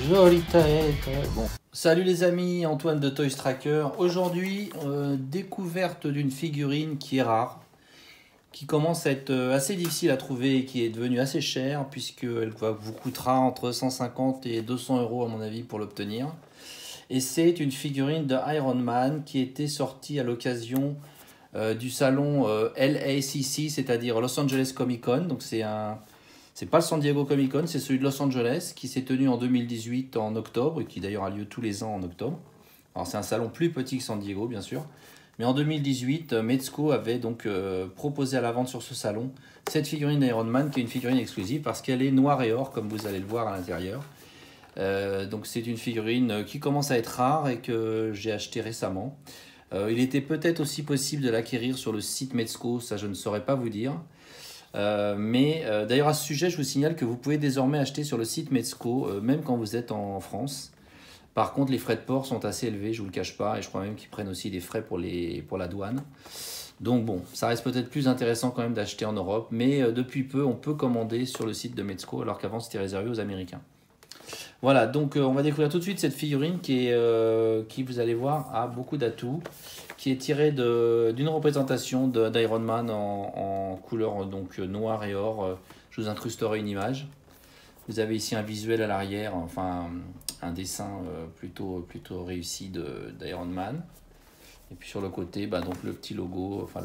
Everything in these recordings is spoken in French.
Jolie tête. Bon. Salut les amis, Antoine de Toy Tracker. Aujourd'hui, découverte d'une figurine qui est rare, qui commence à être assez difficile à trouver et qui est devenue assez chère puisqu'elle vous coûtera entre 150 et 200 euros à mon avis pour l'obtenir. Et c'est une figurine de Iron Man qui était sortie à l'occasion du salon LACC, c'est-à-dire Los Angeles Comic Con. Donc c'est pas le San Diego Comic Con, c'est celui de Los Angeles qui s'est tenu en 2018 en octobre et qui d'ailleurs a lieu tous les ans en octobre. Alors c'est un salon plus petit que San Diego bien sûr. Mais en 2018, Mezco avait donc proposé à la vente sur ce salon cette figurine d'Iron Man qui est une figurine exclusive parce qu'elle est noire et or comme vous allez le voir à l'intérieur. Donc c'est une figurine qui commence à être rare et que j'ai acheté récemment. Il était peut-être aussi possible de l'acquérir sur le site Mezco, ça je ne saurais pas vous dire. D'ailleurs à ce sujet je vous signale que vous pouvez désormais acheter sur le site Mezco même quand vous êtes en France. Par contre les frais de port sont assez élevés, je vous le cache pas, et je crois même qu'ils prennent aussi des frais pour la douane. Donc bon, ça reste peut-être plus intéressant quand même d'acheter en Europe, mais depuis peu on peut commander sur le site de Mezco alors qu'avant c'était réservé aux Américains. Voilà, donc on va découvrir tout de suite cette figurine qui, vous allez voir, a beaucoup d'atouts, qui est tirée d'une représentation d'Iron Man en couleur donc, noir et or. Je vous incrusterai une image. Vous avez ici un visuel à l'arrière, enfin un dessin plutôt réussi d'Iron Man. Et puis sur le côté, donc le petit logo, enfin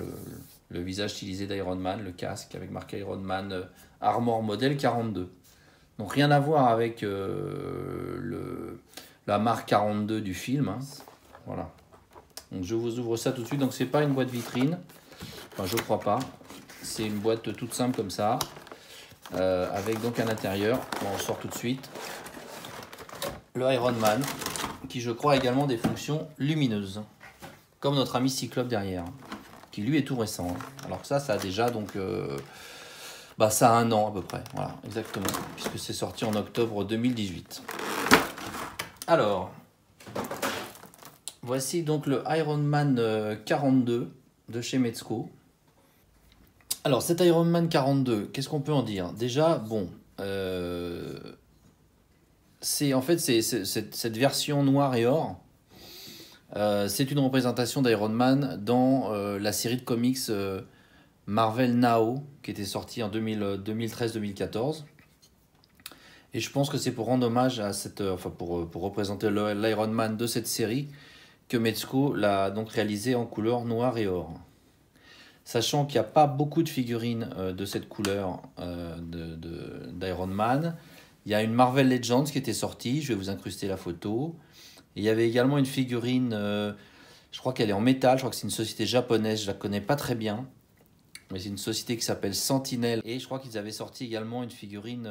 le visage stylisé d'Iron Man, le casque avec marqué Iron Man Armor Model 42. Donc rien à voir avec la marque 42 du film. Hein. Voilà. Donc je vous ouvre ça tout de suite. Donc c'est pas une boîte vitrine. Enfin je crois pas. C'est une boîte toute simple comme ça. Avec donc à l'intérieur, on sort tout de suite le Iron Man, qui je crois a également des fonctions lumineuses. Comme notre ami Cyclope derrière. Qui lui est tout récent. Hein. Alors que ça a déjà donc... ça a 1 an à peu près, voilà, exactement, puisque c'est sorti en octobre 2018. Alors, voici donc le Iron Man 42 de chez Mezco. Alors, cet Iron Man 42, qu'est-ce qu'on peut en dire? Déjà, bon, c'est cette version noir et or. C'est une représentation d'Iron Man dans la série de comics Marvel Now, qui était sorti en 2013-2014. Et je pense que c'est pour rendre hommage à pour représenter l'Iron Man de cette série que Mezco l'a donc réalisé en couleur noir et or. Sachant qu'il n'y a pas beaucoup de figurines de cette couleur d'Iron Man. Il y a une Marvel Legends qui était sortie, je vais vous incruster la photo. Et il y avait également une figurine, je crois qu'elle est en métal, je crois que c'est une société japonaise, je ne la connais pas très bien. Mais c'est une société qui s'appelle Sentinel. Et je crois qu'ils avaient sorti également une figurine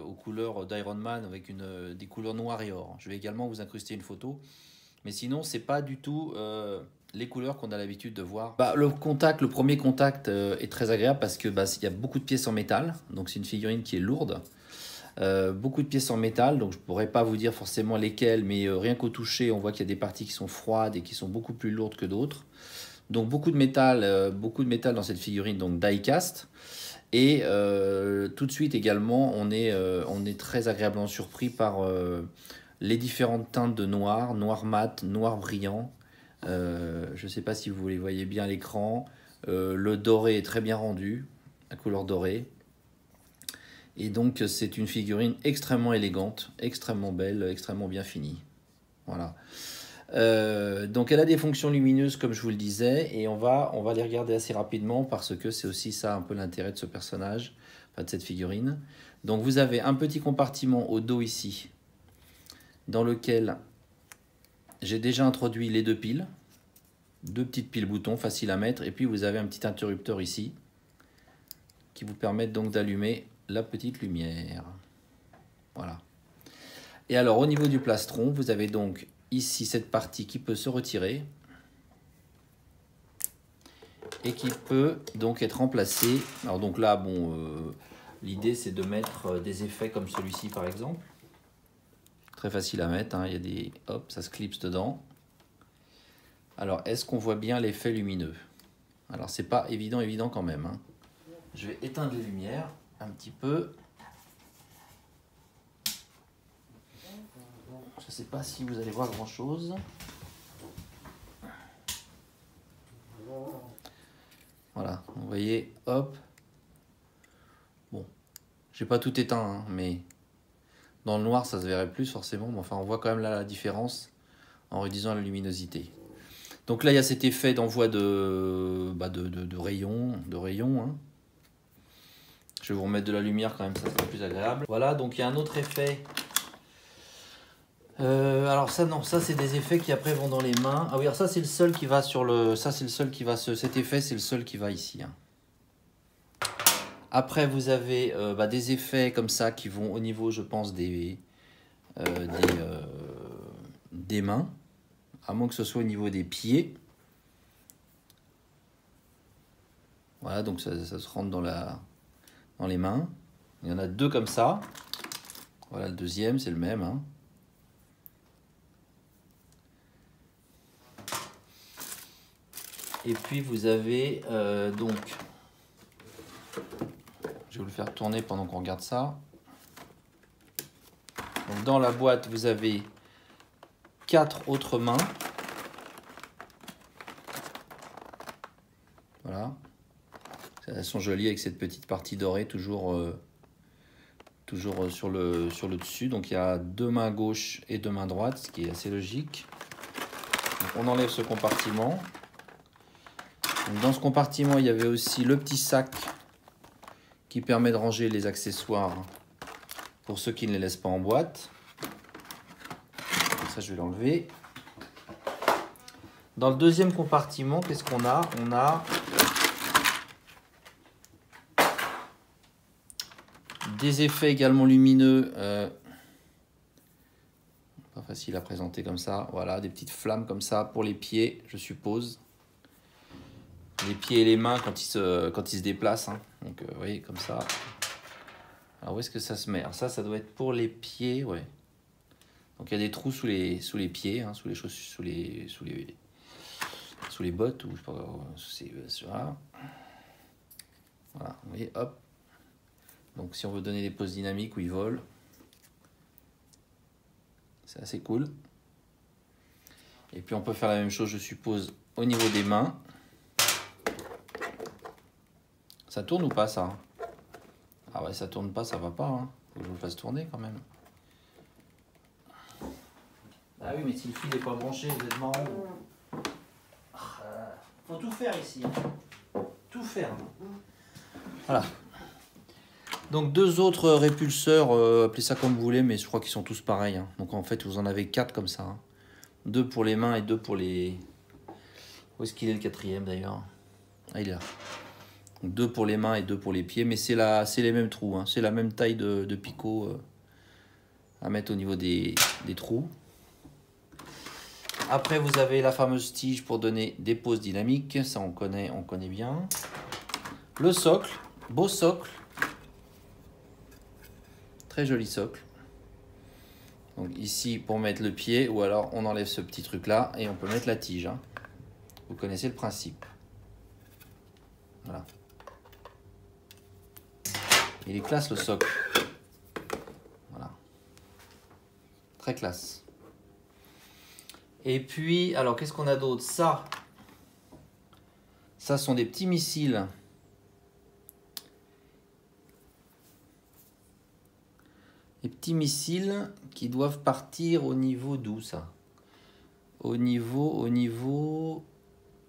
aux couleurs d'Iron Man avec des couleurs noires et or. Je vais également vous incruster une photo. Mais sinon, c'est pas du tout les couleurs qu'on a l'habitude de voir. Le premier contact est très agréable parce que il y a beaucoup de pièces en métal. Donc c'est une figurine qui est lourde. Beaucoup de pièces en métal, donc je ne pourrais pas vous dire forcément lesquelles, mais rien qu'au toucher, on voit qu'il y a des parties qui sont froides et qui sont beaucoup plus lourdes que d'autres. Donc beaucoup de métal dans cette figurine, donc die-cast. Et tout de suite également, on est très agréablement surpris par les différentes teintes de noir, noir mat, noir brillant. Je ne sais pas si vous les voyez bien à l'écran. Le doré est très bien rendu, la couleur dorée. Et donc c'est une figurine extrêmement élégante, extrêmement belle, extrêmement bien finie. Voilà. Donc elle a des fonctions lumineuses comme je vous le disais et on va les regarder assez rapidement parce que c'est aussi ça un peu l'intérêt de ce personnage, enfin de cette figurine. Donc vous avez un petit compartiment au dos ici dans lequel j'ai déjà introduit les 2 piles, 2 petites piles boutons faciles à mettre et puis vous avez un petit interrupteur ici qui vous permettent donc d'allumer la petite lumière. Voilà. Et alors au niveau du plastron, vous avez donc ici cette partie qui peut se retirer et qui peut donc être remplacée. Alors donc là, l'idée c'est de mettre des effets comme celui-ci par exemple. Très facile à mettre, hein. Il y a des... Hop, ça se clipse dedans. Alors est-ce qu'on voit bien l'effet lumineux? Alors c'est pas évident quand même. Hein. Je vais éteindre les lumières un petit peu. Je ne sais pas si vous allez voir grand chose. Voilà, vous voyez, hop. Bon, j'ai pas tout éteint, hein, mais dans le noir, ça se verrait plus forcément. Mais enfin, on voit quand même là la différence en réduisant la luminosité. Donc là, il y a cet effet d'envoi de rayons. Hein. Je vais vous remettre de la lumière quand même, ça sera plus agréable. Voilà, donc il y a un autre effet. Alors ça, non, ça c'est des effets qui après vont dans les mains. Ah oui, alors ça c'est le seul qui va sur le... Ça c'est le seul qui va... Cet effet, c'est le seul qui va ici. Hein. Après, vous avez des effets comme ça qui vont au niveau, je pense, des mains. À moins que ce soit au niveau des pieds. Voilà, donc ça se rentre dans les mains. Il y en a deux comme ça. Voilà, le deuxième, c'est le même. Hein. Et puis vous avez donc... Je vais vous le faire tourner pendant qu'on regarde ça. Donc dans la boîte, vous avez 4 autres mains. Voilà. Elles sont jolies avec cette petite partie dorée toujours sur le dessus. Donc il y a 2 mains gauche et 2 mains droite, ce qui est assez logique. Donc on enlève ce compartiment. Donc dans ce compartiment, il y avait aussi le petit sac qui permet de ranger les accessoires pour ceux qui ne les laissent pas en boîte. Donc ça, je vais l'enlever. Dans le deuxième compartiment, qu'est-ce qu'on a? On a des effets également lumineux. Pas facile à présenter comme ça. Voilà, des petites flammes comme ça pour les pieds, je suppose. Les pieds et les mains quand ils se déplacent. Hein. Donc, vous voyez, comme ça. Alors, où est-ce que ça se met? Alors, ça doit être pour les pieds, ouais. Donc, il y a des trous sous les pieds, hein, sous les chaussures, sous les bottes, ou je sais pas, c'est là. Voilà, vous voyez, hop. Donc, si on veut donner des poses dynamiques où ils volent, c'est assez cool. Et puis, on peut faire la même chose, je suppose, au niveau des mains. Ça tourne ou pas, ça? Ah ouais, ça tourne pas, ça va pas. Hein. Faut que je vous le fasse tourner quand même. Ah oui, mais si le fil n'est pas branché, vous êtes marrant. Faut tout faire ici. Hein. Tout faire. Voilà. Donc 2 autres répulseurs, appelez ça comme vous voulez, mais je crois qu'ils sont tous pareils. Hein. Donc en fait, vous en avez 4 comme ça. Hein. 2 pour les mains et 2 pour les... Où est-ce qu'il est le 4e d'ailleurs? Ah, il est là. Donc 2 pour les mains et 2 pour les pieds, mais c'est les mêmes trous. Hein. C'est la même taille de picot à mettre au niveau des trous. Après, vous avez la fameuse tige pour donner des poses dynamiques. Ça, on connaît bien. Le socle, beau socle. Très joli socle. Donc ici, pour mettre le pied, ou alors on enlève ce petit truc-là et on peut mettre la tige. Hein. Vous connaissez le principe. Voilà. Il est classe, le socle. Voilà. Très classe. Et puis, alors, qu'est-ce qu'on a d'autre? Ça sont des petits missiles. Les petits missiles qui doivent partir au niveau d'où, ça? Au niveau...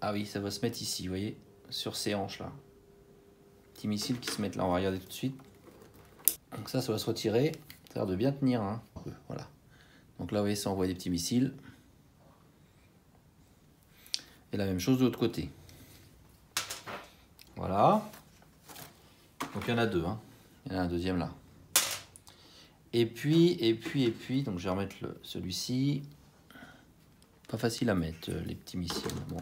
Ah oui, ça va se mettre ici, vous voyez? Sur ces hanches, là. Petits missiles qui se mettent là, on va regarder tout de suite. Donc ça va se retirer. Ça a l'air de bien tenir, hein. Voilà. Donc là, vous voyez, ça envoie des petits missiles. Et la même chose de l'autre côté. Voilà. Donc il y en a 2. Hein. Il y en a un deuxième là. Et puis, donc je vais remettre celui-ci. Pas facile à mettre, les petits missiles. Bon.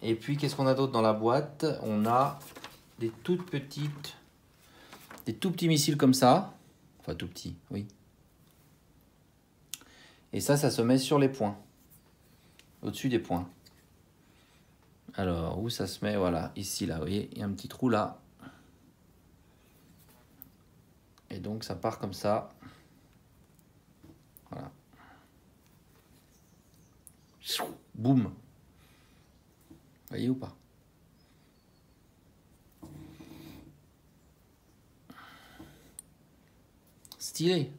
Et puis, qu'est-ce qu'on a d'autre dans la boîte? On a des tout petits missiles comme ça. Enfin, tout petits, oui. Et ça se met sur les points. Au-dessus des points. Alors, où ça se met? Voilà, ici, là, vous voyez, il y a un petit trou là. Et donc ça part comme ça. Voilà. Boum. Vous voyez ou pas? Stylé.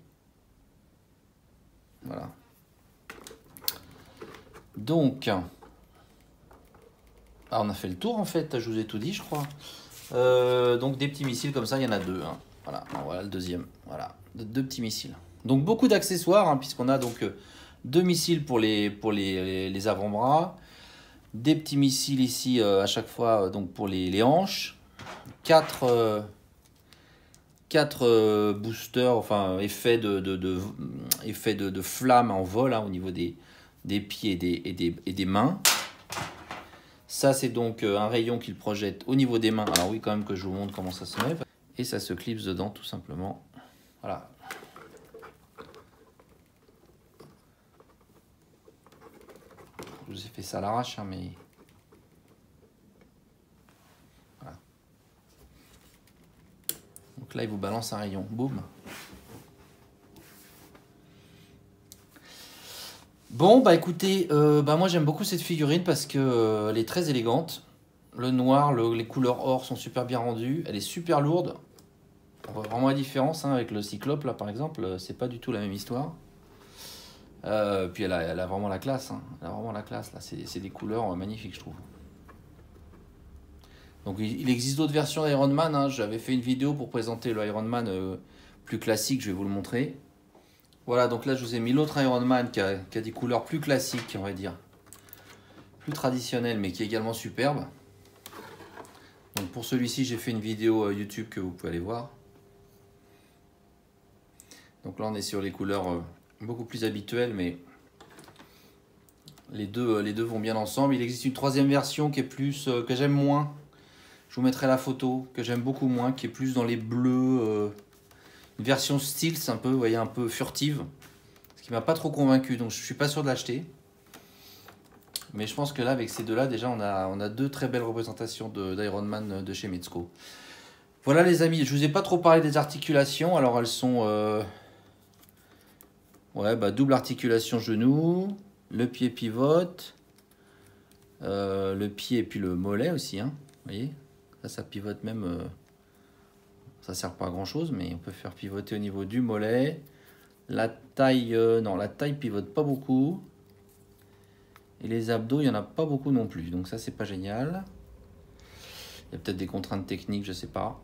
Voilà. Donc, on a fait le tour en fait, je vous ai tout dit je crois. Donc des petits missiles comme ça, il y en a deux. Hein. Voilà. Voilà le deuxième. Voilà, deux petits missiles. Donc beaucoup d'accessoires, hein, puisqu'on a donc deux missiles pour les avant-bras, des petits missiles ici à chaque fois donc pour les hanches, quatre boosters, enfin effets de flamme en vol hein, au niveau des pieds et des mains. Ça c'est donc un rayon qu'il projette au niveau des mains. Alors oui, quand même que je vous montre comment ça se met. Et ça se clipse dedans tout simplement. Voilà. Je vous ai fait ça à l'arrache, hein, mais... Voilà. Donc là, il vous balance un rayon. Boum. Bon, bah écoutez, moi j'aime beaucoup cette figurine parce que elle est très élégante. Le noir, les couleurs or sont super bien rendues. Elle est super lourde. On voit vraiment la différence hein, avec le Cyclope, là par exemple. C'est pas du tout la même histoire. Puis elle a vraiment la classe. Hein. Elle a vraiment la classe. Là, c'est des couleurs magnifiques, je trouve. Donc il existe d'autres versions d'Iron Man. Hein. J'avais fait une vidéo pour présenter le Iron Man plus classique. Je vais vous le montrer. Voilà, donc là je vous ai mis l'autre Iron Man qui a des couleurs plus classiques, on va dire. Plus traditionnelles, mais qui est également superbe. Donc pour celui-ci, j'ai fait une vidéo YouTube que vous pouvez aller voir. Donc là on est sur les couleurs beaucoup plus habituelles, mais les deux vont bien ensemble. Il existe une troisième version qui est plus que j'aime moins. Je vous mettrai la photo, que j'aime beaucoup moins, qui est plus dans les bleus. Une version Stealth un peu, vous voyez, un peu furtive. Ce qui m'a pas trop convaincu, donc je suis pas sûr de l'acheter. Mais je pense que là, avec ces deux-là, déjà, on a deux très belles représentations d'Iron Man de chez Mezco. Voilà les amis, je vous ai pas trop parlé des articulations. Alors elles sont... double articulation genou, le pied pivote, le pied et puis le mollet aussi. Hein, vous voyez, ça pivote même... ça sert pas à grand chose, mais on peut faire pivoter au niveau du mollet. La taille, non, la taille pivote pas beaucoup. Et les abdos, il n'y en a pas beaucoup non plus. Donc ça, c'est pas génial. Il y a peut-être des contraintes techniques, je sais pas.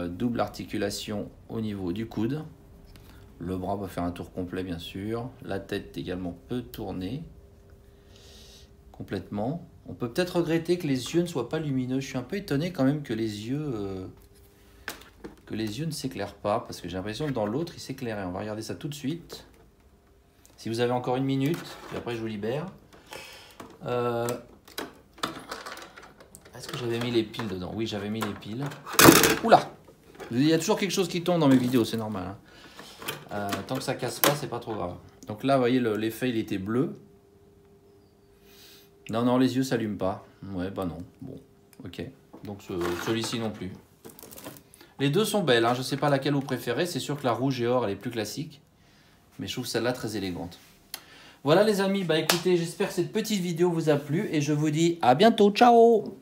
Double articulation au niveau du coude. Le bras va faire un tour complet, bien sûr. La tête également peut tourner complètement. On peut peut-être regretter que les yeux ne soient pas lumineux. Je suis un peu étonné quand même que les yeux... ne s'éclairent pas, parce que j'ai l'impression que dans l'autre il s'éclairait. On va regarder ça tout de suite. Si vous avez encore une minute, puis après je vous libère. Est-ce que j'avais mis les piles dedans? Oui, j'avais mis les piles. Oula! Il y a toujours quelque chose qui tombe dans mes vidéos, c'est normal. Hein. Tant que ça casse pas, c'est pas trop grave. Donc là, vous voyez, l'effet il était bleu. Non, les yeux s'allument pas. Ouais, bah non. Bon, ok. Donc celui-ci non plus. Les deux sont belles, hein. Je ne sais pas laquelle vous préférez. C'est sûr que la rouge et or, elle est plus classique. Mais je trouve celle-là très élégante. Voilà les amis, bah écoutez, j'espère que cette petite vidéo vous a plu. Et je vous dis à bientôt, ciao!